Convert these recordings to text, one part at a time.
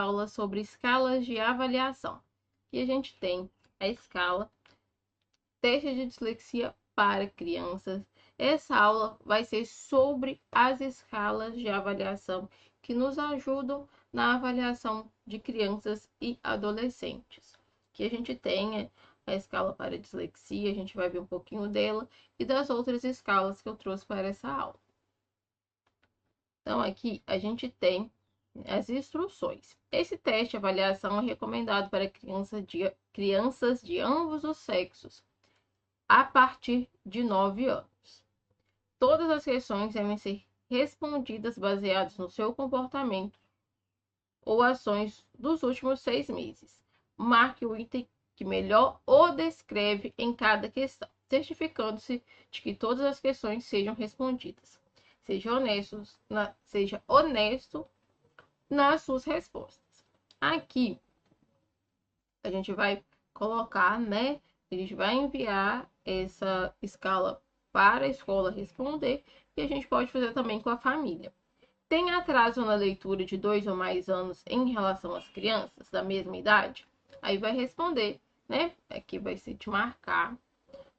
aula sobre escalas de avaliação. E a gente tem a escala Teste de Dislexia para Crianças. Essa aula vai ser sobre as escalas de avaliação que nos ajudam na avaliação de crianças e adolescentes. Que a gente tem a escala para dislexia, a gente vai ver um pouquinho dela e das outras escalas que eu trouxe para essa aula. Então, aqui a gente tem as instruções. Esse teste de avaliação é recomendado para crianças de ambos os sexos, a partir de 9 anos. Todas as questões devem ser respondidas baseadas no seu comportamento ou ações dos últimos 6 meses. Marque o item que melhor o descreve em cada questão, certificando-se de que todas as questões sejam respondidas. Seja honesto nas suas respostas. Aqui, a gente vai colocar, né? A gente vai enviar essa escala para a escola responder e a gente pode fazer também com a família. Tem atraso na leitura de 2 ou mais anos em relação às crianças da mesma idade? Aí vai responder, né? Aqui vai ser te marcar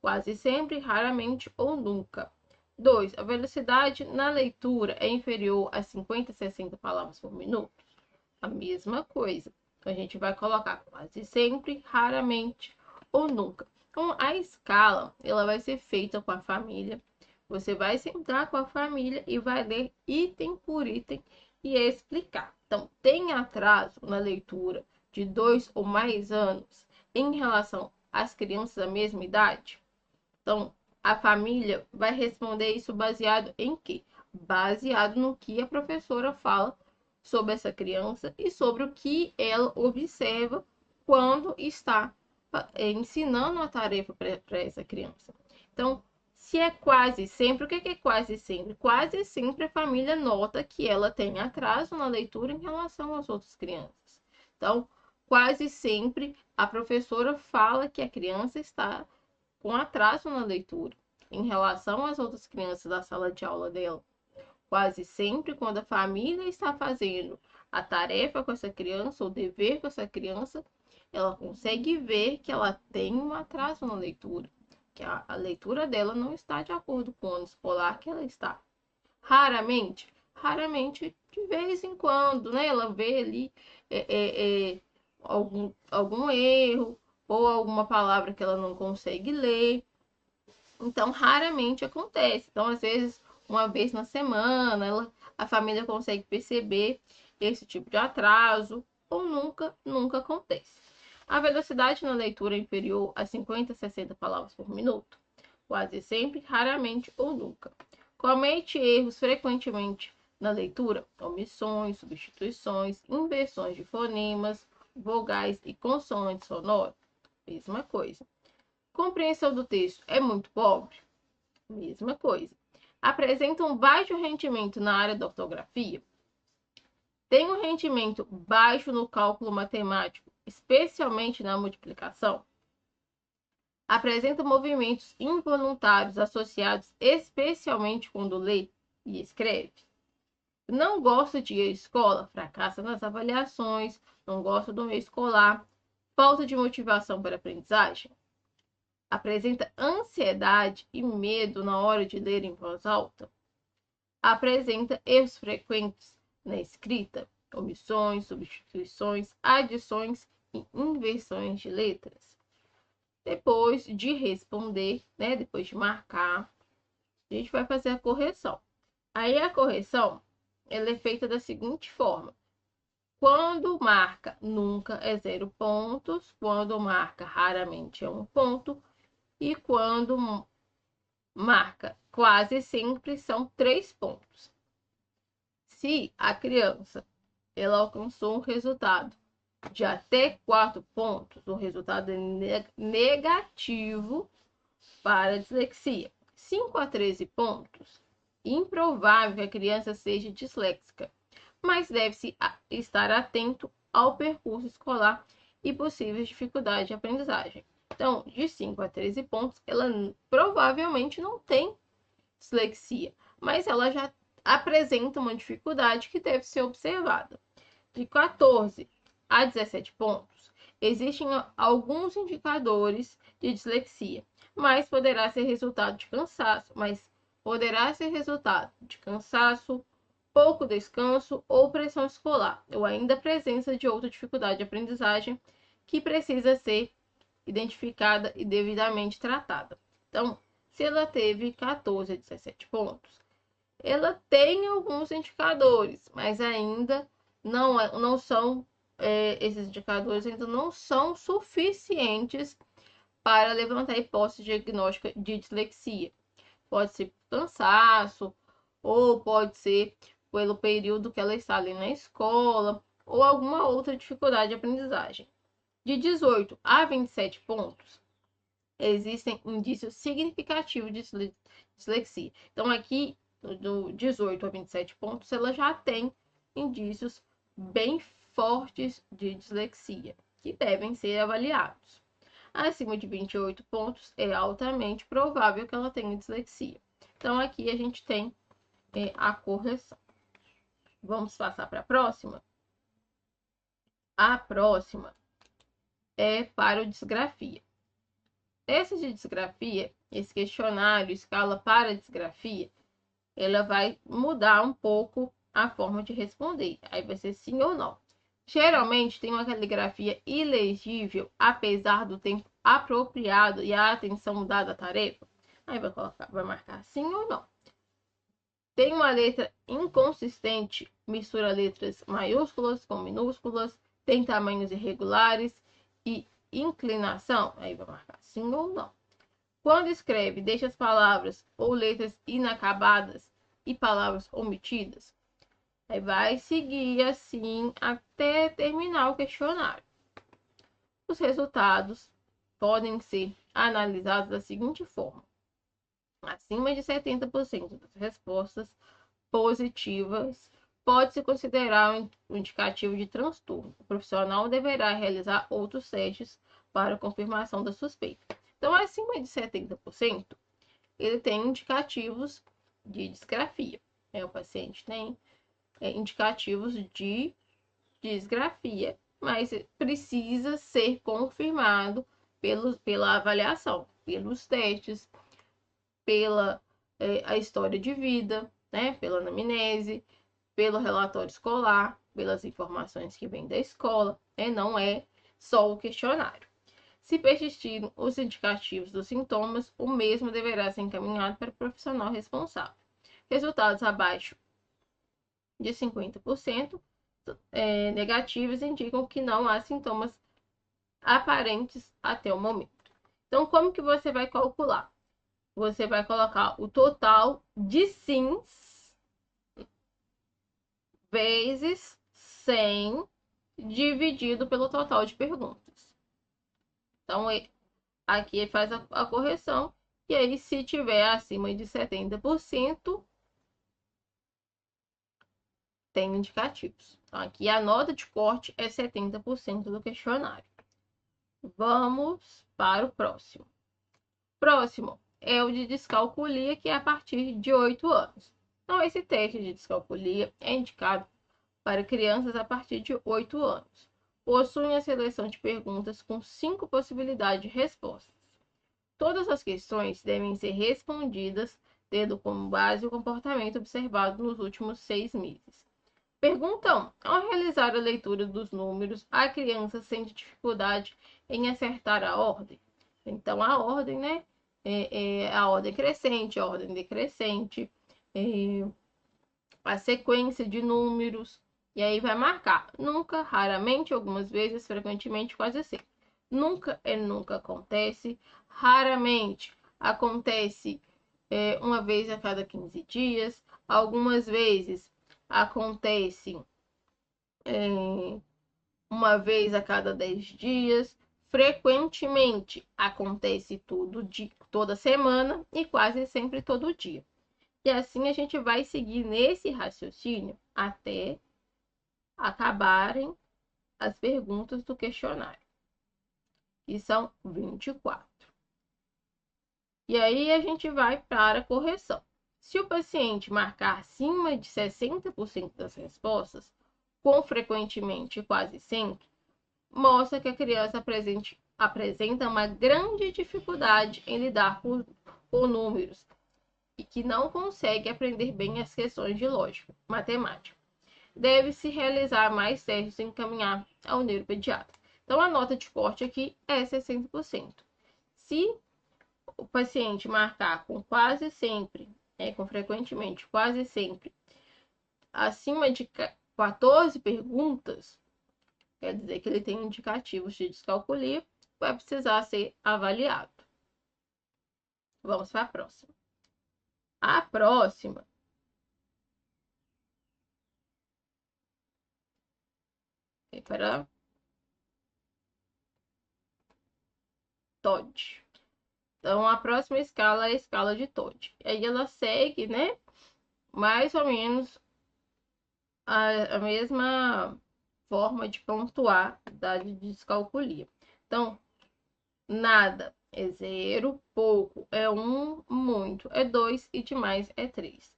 quase sempre, raramente ou nunca. 2. A velocidade na leitura é inferior a 50, 60 palavras por minuto? A mesma coisa. Então, a gente vai colocar quase sempre, raramente ou nunca. Então, a escala, ela vai ser feita com a família. Você vai sentar com a família e vai ler item por item e explicar. Então, tem atraso na leitura de 2 ou mais anos em relação às crianças da mesma idade? Então, a família vai responder isso baseado em quê? Baseado no que a professora fala sobre essa criança e sobre o que ela observa quando está ensinando a tarefa para essa criança. Então, se é quase sempre, o que é quase sempre? Quase sempre a família nota que ela tem atraso na leitura em relação às outras crianças. Então, quase sempre a professora fala que a criança está com atraso na leitura em relação às outras crianças da sala de aula dela. Quase sempre, quando a família está fazendo a tarefa com essa criança, o dever com essa criança, ela consegue ver que ela tem um atraso na leitura, que a leitura dela não está de acordo com o ano escolar que ela está. Raramente, de vez em quando, né? Ela vê ali algum erro ou alguma palavra que ela não consegue ler. Então, raramente acontece. Então, às vezes, uma vez na semana, a família consegue perceber esse tipo de atraso, ou nunca acontece. A velocidade na leitura é inferior a 50, 60 palavras por minuto? Quase sempre, raramente ou nunca. Comete erros frequentemente na leitura, omissões, substituições, inversões de fonemas, vogais e consoantes sonoras? Mesma coisa. Compreensão do texto é muito pobre? Mesma coisa. Apresenta um baixo rendimento na área da ortografia? Tem um rendimento baixo no cálculo matemático, especialmente na multiplicação? Apresenta movimentos involuntários associados especialmente quando lê e escreve? Não gosta de ir à escola? Fracassa nas avaliações, não gosta do meio escolar? Falta de motivação para a aprendizagem? Apresenta ansiedade e medo na hora de ler em voz alta? Apresenta erros frequentes na escrita, omissões, substituições, adições e inversões de letras? Depois de responder, né, depois de marcar, a gente vai fazer a correção. Aí a correção, ela é feita da seguinte forma. Quando marca nunca é 0 pontos, quando marca raramente é 1 ponto, e quando marca quase sempre são 3 pontos. Se a criança ela alcançou um resultado de até 4 pontos, o resultado é negativo para a dislexia. 5 a 13 pontos, improvável que a criança seja disléxica, mas deve-se estar atento ao percurso escolar e possíveis dificuldades de aprendizagem. Então, de 5 a 13 pontos, ela provavelmente não tem dislexia, mas ela já apresenta uma dificuldade que deve ser observada. De 14 a 17 pontos, existem alguns indicadores de dislexia, mas poderá ser resultado de cansaço, pouco descanso ou pressão escolar, ou ainda a presença de outra dificuldade de aprendizagem que precisa ser identificada e devidamente tratada. Então, se ela teve 14 a 17 pontos, ela tem alguns indicadores, mas ainda não são, esses indicadores ainda não são suficientes para levantar a hipótese diagnóstica de dislexia. Pode ser cansaço, ou pode ser pelo período que ela está ali na escola, ou alguma outra dificuldade de aprendizagem. De 18 a 27 pontos, existem indícios significativos de dislexia. Então, aqui, do 18 a 27 pontos, ela já tem indícios bem fortes de dislexia, que devem ser avaliados. Acima de 28 pontos, é altamente provável que ela tenha dislexia. Então, aqui a gente tem a correção. Vamos passar para a próxima? A próxima é para o disgrafia. Esse de disgrafia, esse questionário, escala para disgrafia, ela vai mudar um pouco a forma de responder. Aí vai ser sim ou não. Geralmente tem uma caligrafia ilegível, apesar do tempo apropriado e a atenção dada à tarefa. Aí vai marcar sim ou não. Tem uma letra inconsistente, mistura letras maiúsculas com minúsculas, tem tamanhos irregulares e inclinação. Aí vai marcar sim ou não. Quando escreve, deixa as palavras ou letras inacabadas e palavras omitidas. Aí vai seguir assim até terminar o questionário. Os resultados podem ser analisados da seguinte forma: acima de 70% das respostas positivas pode-se considerar um indicativo de transtorno. O profissional deverá realizar outros testes para confirmação da suspeita. Então, acima de 70%, ele tem indicativos de disgrafia. O paciente tem indicativos de disgrafia, mas precisa ser confirmado pela avaliação, pelos testes, pela a história de vida, né, pela anamnese, pelo relatório escolar, pelas informações que vêm da escola, né, não é só o questionário. Se persistirem os indicativos dos sintomas, o mesmo deverá ser encaminhado para o profissional responsável. Resultados abaixo de 50% negativos indicam que não há sintomas aparentes até o momento. Então, como que você vai calcular? Você vai colocar o total de sims vezes 100 dividido pelo total de perguntas. Então, aqui faz a correção. E aí, se tiver acima de 70%, tem indicativos. Então, aqui a nota de corte é 70% do questionário. Vamos para o próximo. Próximo é o de descalculia, que é a partir de 8 anos. Então, esse teste de descalculia é indicado para crianças a partir de 8 anos. Possui a seleção de perguntas com 5 possibilidades de respostas. Todas as questões devem ser respondidas tendo como base o comportamento observado nos últimos 6 meses. Pergunta 1. Ao realizar a leitura dos números, a criança sente dificuldade em acertar a ordem? Então, a ordem, né? A ordem crescente, a ordem decrescente, a sequência de números. E aí vai marcar. Nunca, raramente, algumas vezes, frequentemente, quase sempre. Nunca nunca acontece. Raramente acontece uma vez a cada 15 dias. Algumas vezes acontece uma vez a cada 10 dias. Frequentemente acontece toda semana e quase sempre todo dia. E assim a gente vai seguir nesse raciocínio até acabarem as perguntas do questionário, que são 24. E aí a gente vai para a correção. Se o paciente marcar acima de 60% das respostas, com frequentemente quase sempre, mostra que a criança apresenta uma grande dificuldade em lidar com números e que não consegue aprender bem as questões de lógica, matemática. Deve-se realizar mais testes e encaminhar ao neuropediatra. Então, a nota de corte aqui é 60%. Se o paciente marcar com quase sempre, com frequentemente, quase sempre, acima de 14 perguntas, quer dizer que ele tem indicativos de descalculia, vai precisar ser avaliado. Vamos para a próxima. A próxima é para TOD. Então, a próxima escala é a escala de TOD. Aí ela segue, né, mais ou menos a mesma forma de pontuar da de descalculia. Então, nada é 0, pouco é 1, muito é 2 e demais é 3.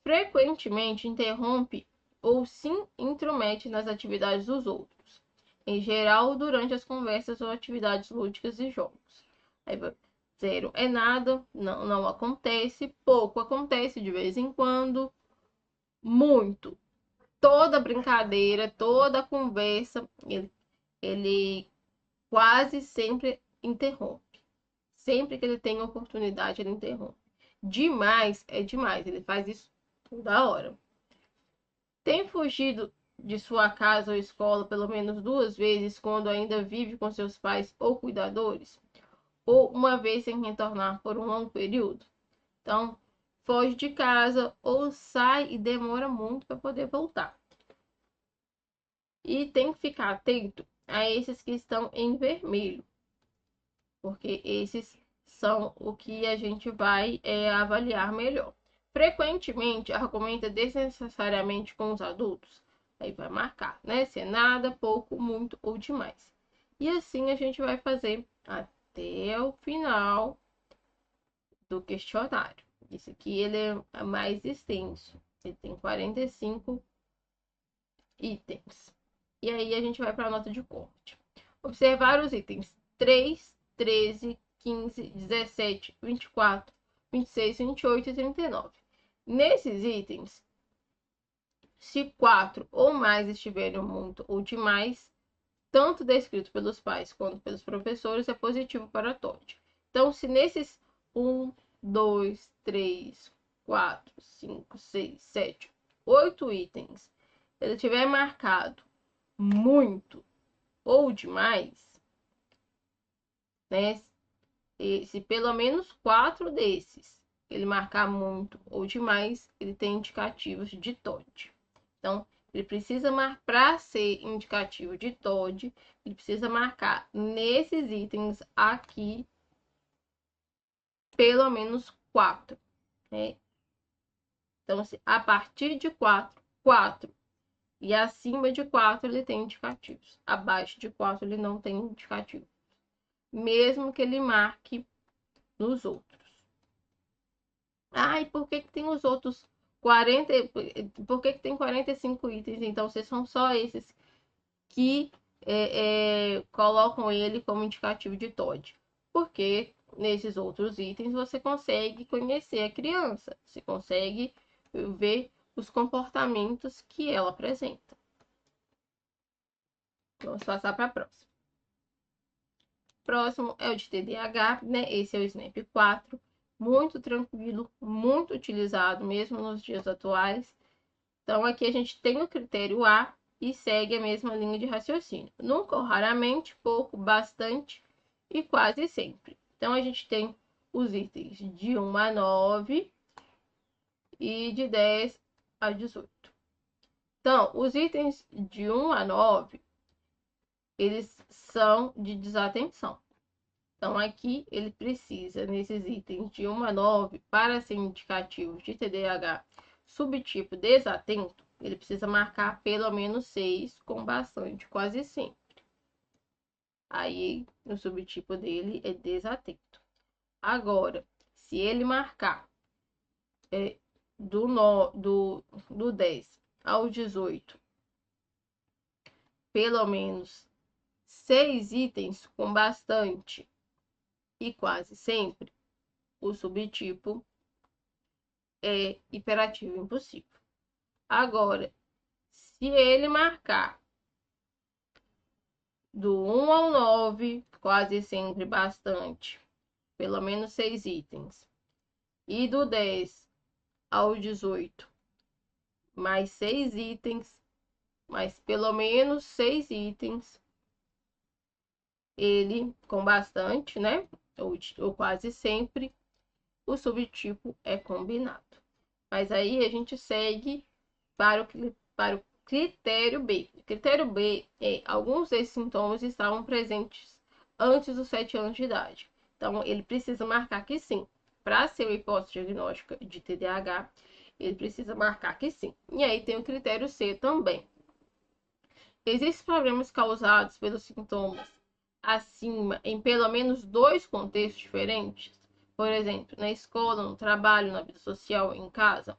Frequentemente interrompe ou se intromete nas atividades dos outros, em geral durante as conversas ou atividades lúdicas e jogos. Aí, 0 é nada, não acontece, pouco acontece de vez em quando, muito. Toda brincadeira, toda conversa, ele quase sempre interrompe. Sempre que ele tem oportunidade, ele interrompe. Demais é demais, ele faz isso toda hora. Tem fugido de sua casa ou escola pelo menos 2 vezes quando ainda vive com seus pais ou cuidadores? Ou uma vez sem retornar por um longo período? Então, foge de casa ou sai e demora muito para poder voltar. E tem que ficar atento a esses que estão em vermelho, porque esses são o que a gente vai avaliar melhor. Frequentemente argumenta desnecessariamente com os adultos, aí vai marcar, né? Se é nada, pouco, muito ou demais. E assim a gente vai fazer até o final do questionário. Esse aqui ele é mais extenso, ele tem 45 itens. E aí a gente vai para a nota de corte. Observar os itens 3, 13, 15, 17, 24, 26, 28 e 39. Nesses itens, se 4 ou mais estiverem muito ou demais, tanto descrito pelos pais quanto pelos professores, é positivo para TOD. Então, se nesses 1, 2, 3, 4, 5, 6, 7, 8 itens, ele tiver marcado muito ou demais, né? E se pelo menos 4 desses ele marcar muito ou demais, ele tem indicativos de TOD. Então, ele precisa marcar, para ser indicativo de TOD, ele precisa marcar nesses itens aqui pelo menos 4, né? Então, a partir de 4, 4 e acima de 4 ele tem indicativos. Abaixo de 4 ele não tem indicativo. Mesmo que ele marque nos outros. E por que tem os outros 40? Por que tem 45 itens? Então, se são só esses que colocam ele como indicativo de TOD. Porque nesses outros itens você consegue conhecer a criança, você consegue ver os comportamentos que ela apresenta. Vamos passar para a próxima. Próximo é o de TDAH, né? Esse é o SNAP 4, muito tranquilo, muito utilizado mesmo nos dias atuais. Então aqui a gente tem o critério A e segue a mesma linha de raciocínio. Nunca ou raramente, pouco, bastante e quase sempre. Então a gente tem os itens de 1 a 9 e de 10 a 18. Então, os itens de 1 a 9, eles são de desatenção. Então, aqui ele precisa, nesses itens de 1 a 9, para ser indicativo de TDAH subtipo desatento, ele precisa marcar pelo menos 6 com bastante, quase sempre. Aí, o subtipo dele é desatento. Agora, se ele marcar do 10 ao 18, pelo menos 6 itens com bastante e quase sempre, o subtipo é hiperativo impossível. Agora, se ele marcar do 1 ao 9, quase sempre bastante, pelo menos 6 itens, e do 10 ao 18, mais 6 itens, mais pelo menos 6 itens, ele com bastante, né? Ou quase sempre, o subtipo é combinado. Mas aí a gente segue para o critério B. O critério B é alguns desses sintomas estavam presentes antes dos 7 anos de idade. Então, ele precisa marcar que sim. Para ser uma hipótese diagnóstica de TDAH, ele precisa marcar que sim. E aí tem o critério C também. Existem problemas causados pelos sintomas acima em pelo menos 2 contextos diferentes? Por exemplo, na escola, no trabalho, na vida social, em casa?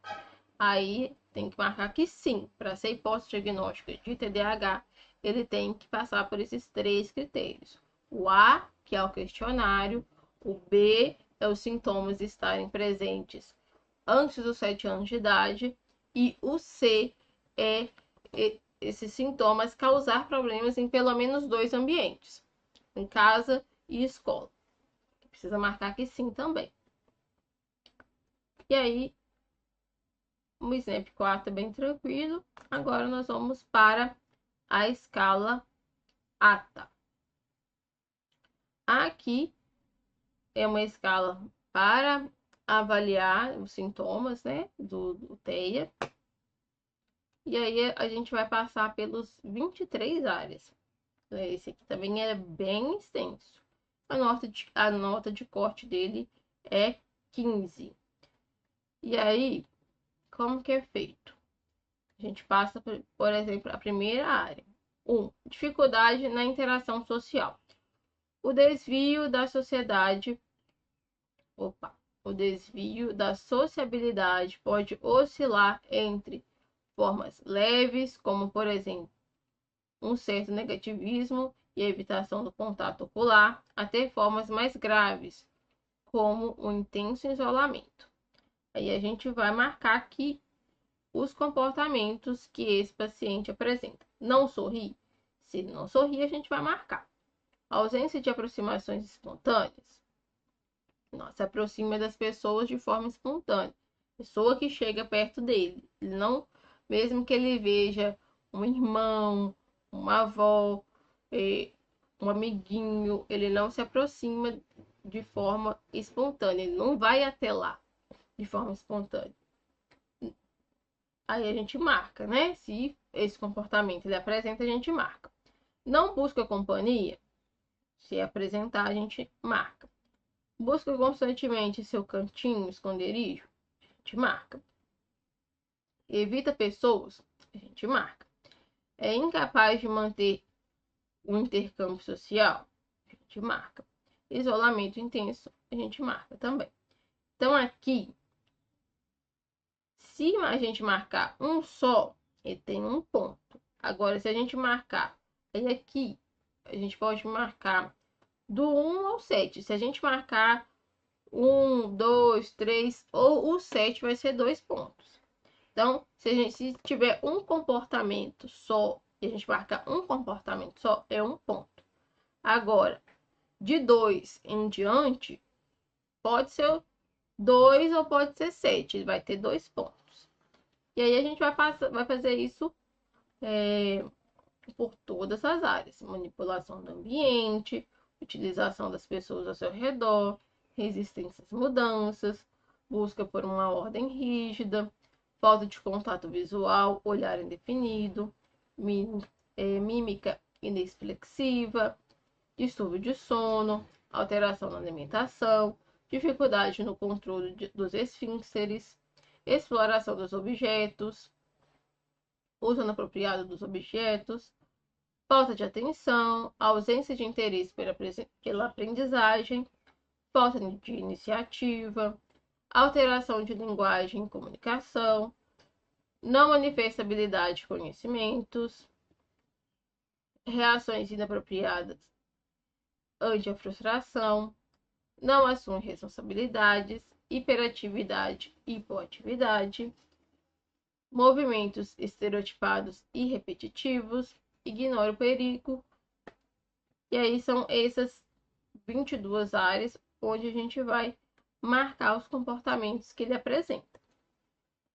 Aí tem que marcar que sim, para ser hipótese diagnóstica de TDAH, ele tem que passar por esses 3 critérios. O A, que é o questionário, o B é os sintomas estarem presentes antes dos 7 anos de idade, e o C é esses sintomas causar problemas em pelo menos 2 ambientes, em casa e escola. Precisa marcar que sim também. E aí, o SNAP 4 é bem tranquilo. Agora nós vamos para a escala ATA. Aqui é uma escala para avaliar os sintomas, né, do TEA. E aí a gente vai passar pelos 23 áreas. Esse aqui também é bem extenso. A nota de corte dele é 15. E aí, como que é feito? A gente passa, por exemplo, a primeira área. 1. Dificuldade na interação social. O desvio da sociedade. O desvio da sociabilidade pode oscilar entre formas leves, como por exemplo, um certo negativismo e evitação do contato ocular, até formas mais graves, como o intenso isolamento. Aí a gente vai marcar aqui os comportamentos que esse paciente apresenta. Não sorri? Se ele não sorrir, a gente vai marcar. A ausência de aproximações espontâneas. Não se aproxima das pessoas de forma espontânea. Pessoa que chega perto dele. Ele não, mesmo que ele veja um irmão, uma avó, um amiguinho, ele não se aproxima de forma espontânea. Ele não vai até lá de forma espontânea. Aí a gente marca, né? Se esse comportamento ele apresenta, a gente marca. Não busca companhia? Se apresentar, a gente marca. Busca constantemente seu cantinho, esconderijo? A gente marca. Evita pessoas? A gente marca. É incapaz de manter um intercâmbio social? A gente marca. Isolamento intenso? A gente marca também. Então aqui, se a gente marcar um só, ele tem um ponto. Agora, se a gente marcar, aí aqui, a gente pode marcar do 1 ao 7. Se a gente marcar 1, 2, 3 ou o 7, vai ser 2 pontos. Então, se tiver um comportamento só, e a gente marcar um comportamento só, é um ponto. Agora, de 2 em diante, pode ser 2 ou pode ser 7. Ele vai ter 2 pontos. E aí a gente vai fazer isso por todas as áreas. Manipulação do ambiente, utilização das pessoas ao seu redor, resistência às mudanças, busca por uma ordem rígida, falta de contato visual, olhar indefinido, mímica inexpressiva, distúrbio de sono, alteração na alimentação, dificuldade no controle dos esfíncteres, exploração dos objetos, uso inapropriado dos objetos, falta de atenção, ausência de interesse pela aprendizagem, falta de iniciativa, alteração de linguagem e comunicação, não manifesta habilidade de conhecimentos, reações inapropriadas ante a frustração, não assume responsabilidades, hiperatividade e hipoatividade, movimentos estereotipados e repetitivos, ignora o perigo. E aí são essas 22 áreas onde a gente vai marcar os comportamentos que ele apresenta.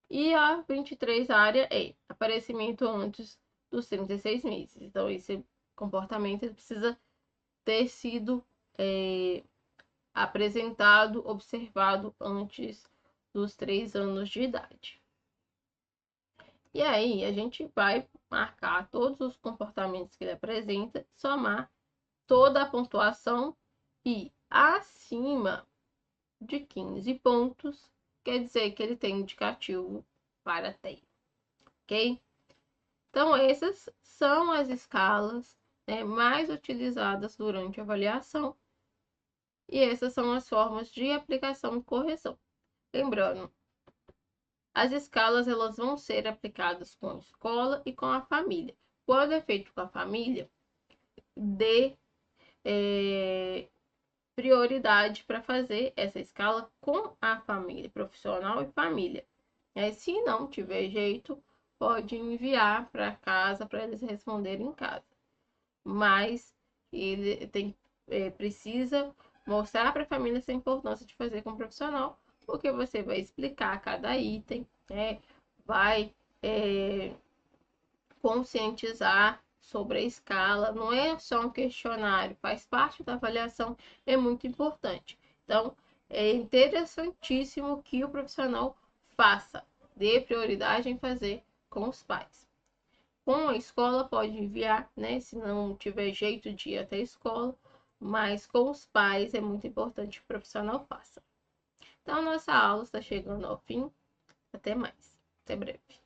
E a 23 área é aparecimento antes dos 36 meses. Então, esse comportamento precisa ter sido apresentado, observado antes dos 3 anos de idade. E aí, a gente vai marcar todos os comportamentos que ele apresenta, somar toda a pontuação e acima de 15 pontos, quer dizer que ele tem indicativo para TEI, ok? Então, essas são as escalas, né, mais utilizadas durante a avaliação e essas são as formas de aplicação e correção. Lembrando, as escalas elas vão ser aplicadas com a escola e com a família. Quando é feito com a família, dê prioridade para fazer essa escala com a família, profissional e família. Se não tiver jeito, pode enviar para casa para eles responderem em casa. Mas ele precisa mostrar para a família essa importância de fazer com o profissional, porque você vai explicar cada item, né? Vai conscientizar sobre a escala, não é só um questionário, faz parte da avaliação, é muito importante. Então, é interessantíssimo que o profissional faça, dê prioridade em fazer com os pais. Com a escola pode enviar, né? Se não tiver jeito de ir até a escola, mas com os pais é muito importante que o profissional faça. Então, nossa aula está chegando ao fim. Até mais. Até breve.